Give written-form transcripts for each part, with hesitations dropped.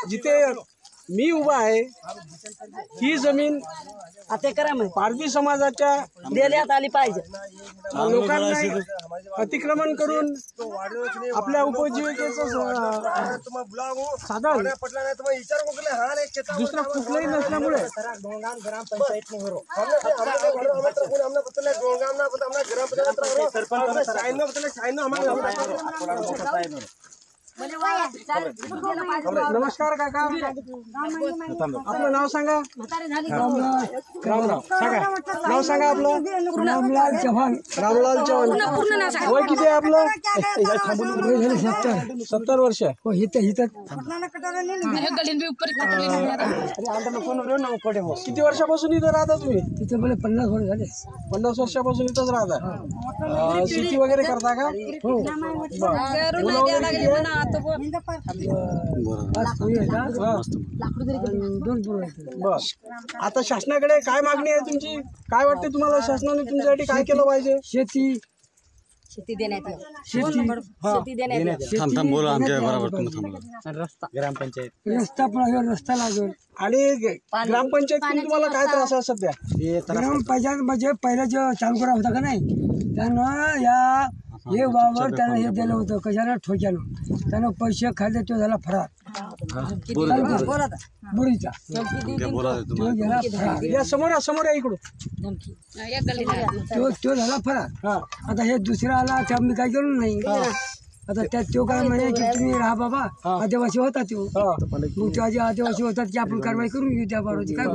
जिथे मी उभा आहे ही जमीन पारधी समाजाच्या देण्यात आली पाहिजे। लोकांना अतिक्रमण करून आपल्या उपजीविकेचं साधन दुसरं कुठलंही नसल्यामुळे नमस्कार काका, आपलं नाव सांगा। नाव सांगा आपलं। रामलाल चव्हाण। रामलाल चव्हाण, वय किती आहे आपलं? 70 वर्ष। किती वर्षापासून इथं राहता तुम्ही? तिथे मला 50 वर्ष झाले। 50 वर्षापासून इथंच राहता। शेती वगैरे करता का? हो। बस, आता शासनाकडे काय मागणी आहे तुमची? काय वाटते तुम्हाला शासनाने तुमच्यासाठी काय केलं पाहिजे? शेती देण्यात रस्ता, ग्रामपंचायत रस्ता लागेल। आणि ग्रामपंचायत तुम्हाला काय त्रास आहे सध्या? ग्रामपंचायत म्हणजे पहिला जो चालू करा होता का नाही, त्यानं या हे वावर त्यानं हे दिलं होतं कशाला ठोक्यानं, त्यानं पैसे खाल्ले, तो झाला फरार बुरीचा, तो गेला फरार। या समोर या इकडून, तो झाला फरार। आता हे दुसरा आला तर मी काय करू नाही। आता त्यात तो काय म्हणे की तुम्ही राहा बाबा, आदिवासी होता तो, मग तो आदिवासी होतात की आपण कारवाई करून घेऊ त्या बाबा काय।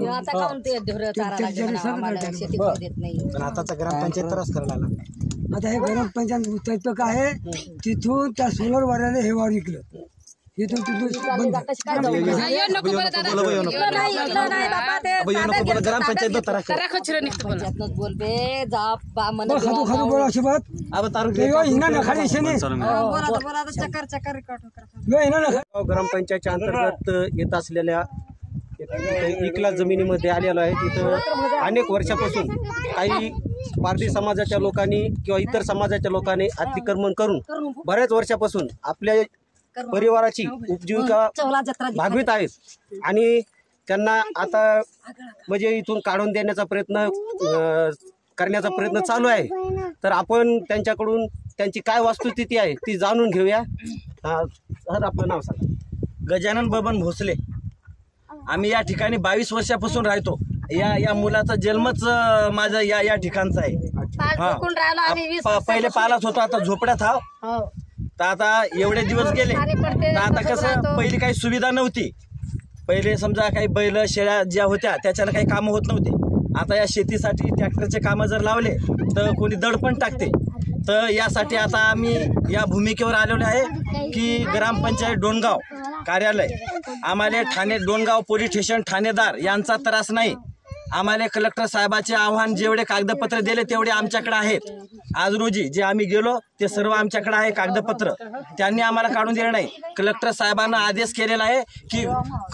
आताचा ग्रामपंचायत त्रास करायला लागला। आता हे ग्रामपंचायत काय आहे, तिथून त्या सोलर वाल्याने हे वावर विकलं, इथून तिथून ग्रामपंचायतच्या अंतर्गत येत असलेल्या इकला जमिनीमध्ये आलेलो आहे। तिथं अनेक वर्षापासून काही पारधी समाजाच्या लोकांनी किंवा इतर समाजाच्या लोकांनी अतिक्रमण करून बऱ्याच वर्षापासून आपल्या परिवाराची उपजीविका भागवित आहेत आणि त्यांना आता म्हणजे इथून काढून देण्याचा प्रयत्न करण्याचा प्रयत्न चालू आहे। तर आपण त्यांच्याकडून त्यांची काय वस्तुस्थिती आहे ती जाणून घेऊया। सर, आपलं नाव सांगा। गजानन बबन भोसले। आम्ही या ठिकाणी 22 वर्षापासून राहतो। या मुलाचा जन्मच माझा या ठिकाणचा आहे। पहिले पालाच होतो, आता झोपड्यात आहो। तर आता एवढे दिवस गेले, तर आता कसं पहिली काही सुविधा नव्हती। पहिले समजा काही बैल शेळ्या ज्या होत्या त्याच्याला काही कामं होत नव्हते। आता या शेतीसाठी ट्रॅक्टरचे कामं जर लावले तर कोणी दड पण टाकते। तर यासाठी आता आम्ही या भूमिकेवर आलेलो आहे की ग्रामपंचायत डोणगाव कार्यालय आम्हाला ठाणे डोणगाव पोलीस स्टेशन ठाणेदार यांचा त्रास नाही। आम्हाला कलेक्टर साहेबाचे आव्हान जेवढे कागदपत्र दिले तेवढे आमच्याकडे आहेत। आज रोजी जे आम्ही गेलो ते सर्व आमच्याकडे आहे कागदपत्र, त्यांनी आम्हाला काढून दिले नाही। कलेक्टर साहेबांना आदेश केलेला आहे की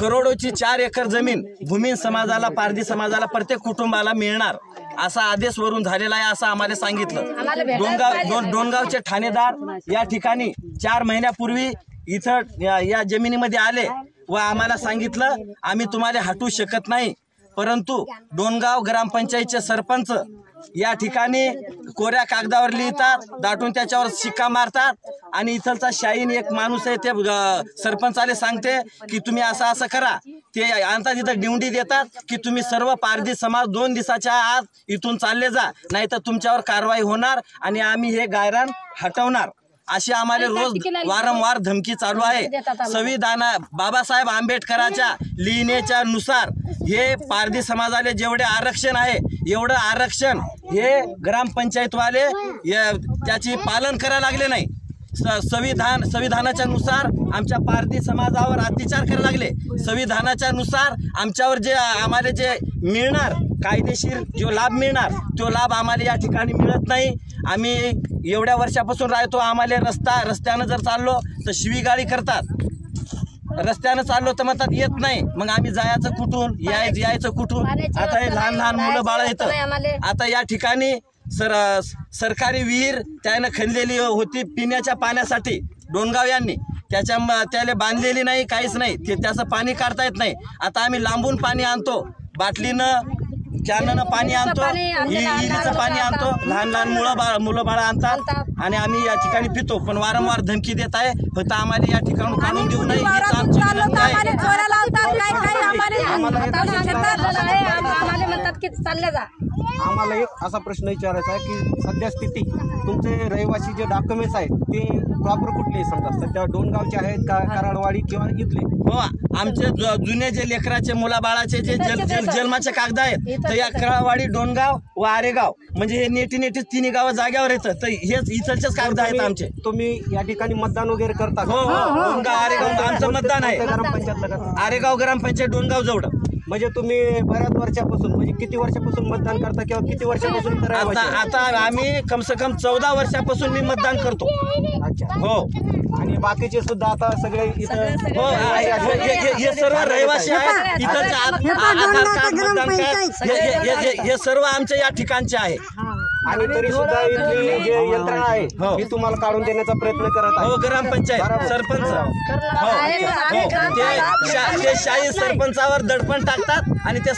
करोडोची 4 एकर जमीन भूमिहीन समाजाला, पारधी समाजाला, प्रत्येक कुटुंबाला मिळणार असा आदेश वरून झालेला आहे असं आम्हाला सांगितलं। डोणगावचे ठाणेदार या ठिकाणी 4 महिन्यापूर्वी इथं या जमिनीमध्ये आले व आम्हाला सांगितलं आम्ही तुम्हाला हटवू शकत नाही, परंतु डोणगाव ग्रामपंचायतचे सरपंच या ठिकाणी कोऱ्या कागदावर लिहितात, दाटून त्याच्यावर शिक्का मारतात आणि इथलचा शाहीन एक माणूस आहे ते सरपंचाले सांगते की तुम्ही असं असं करा। ते आणता तिथं डिवंडी देतात की तुम्ही सर्व पारधी समाज 2 दिवसाच्या आत इथून चालले जा, नाही तर तुमच्यावर कारवाई होणार आणि आम्ही हे गायरान हटवणार, अशी आम्हाला रोज वारंवार धमकी चालू आहे। संविधान बाबासाहेब आंबेडकरांच्या लिहिण्याच्या नुसार हे पारधी समाजाला जेवढे आरक्षण आहे एवढं आरक्षण हे ग्रामपंचायतवाले त्याची पालन करायला लागले नाही। संविधानाच्या नुसार आमच्या पारधी समाजावर अत्याचार करायला लागले। संविधानाच्या नुसार आमच्यावर जे आम्हाला जे मिळणार कायदेशीर जो लाभ मिळणार तो लाभ आम्हाला या ठिकाणी मिळत नाही। आम्ही एवढ्या वर्षापासून राहतो, आम्हाला रस्त्यानं जर चाललो तर शिवीगाळी करतात, रस्त्यानं चाललो तर म्हणतात येत नाही, मग आम्ही जायचं कुठून, यायचं कुठून। आता हे लहान मुलं बाळ येतं। आता या ठिकाणी सरकारी विहीर त्यानं खणलेली होती पिण्याच्या पाण्यासाठी, डोणगाव यांनी त्याला बांधलेली नाही, काहीच नाही. त्याचं पाणी काढता येत नाही. आता आम्ही लांबून पाणी आणतो, बाटलीनं कॅननं पाणी आणतो, विहिरीचं पाणी आणतो. लहान लहान मुलं बाळं आणतात आणि आम्ही या ठिकाणी पितो. पण वारंवार धमकी देत आहे, फक्त आम्हाला या ठिकाणी काढून देऊ नये हीच आमची विनंती आहे. म्हणतात की चालले जा. आम्हाला एक असा प्रश्न विचारायचा आहे की सध्या स्थिती तुमचे रहिवासी जे डॉक्युमेंट्स आहेत ते प्रॉपर कुठले समजा सध्या डोणगावचे आहेत का कराडवाडी किंवा इथले? हो, आमचे जुने जे लेकराचे मुलाबाळाचे जे जन्माचे कागद आहेत तर या कराडवाडी, डोणगाव व आरेगाव म्हणजे हे नेटी तिन्ही गावं जाग्यावर येतं. तर हेच इथलचेच कागद आहेत आमचे. तुम्ही या ठिकाणी मतदान वगैरे करता? हो, डोणगाव आरेगाव आमचं मतदान आहे. ग्रामपंचायतला करता? आरेगाव ग्रामपंचायत डोणगाव जवळ. म्हणजे तुम्ही बऱ्याच वर्षापासून म्हणजे किती वर्षापासून मतदान करता किंवा किती वर्षापासून इथं रहिवासी आहे? आता आम्ही कम से कम 14 वर्षापासून मी मतदान करतो. अच्छा. हो, आणि बाकीचे सुद्धा आता सगळे इथं हो, हे सर्व रहिवासी आहेत. इथलचे आधार कार्ड, मतदान कार्ड हे सर्व आमच्या या ठिकाणचे आहे. आणि तरी सुद्धा इथली जे यंत्रणा आहे ही तुम्हाला काढून देण्याचा प्रयत्न करत आहे. हो, ग्रामपंचायत सरपंच हो, ते शाही सरपंचावर दडपण टाकतात आणि ते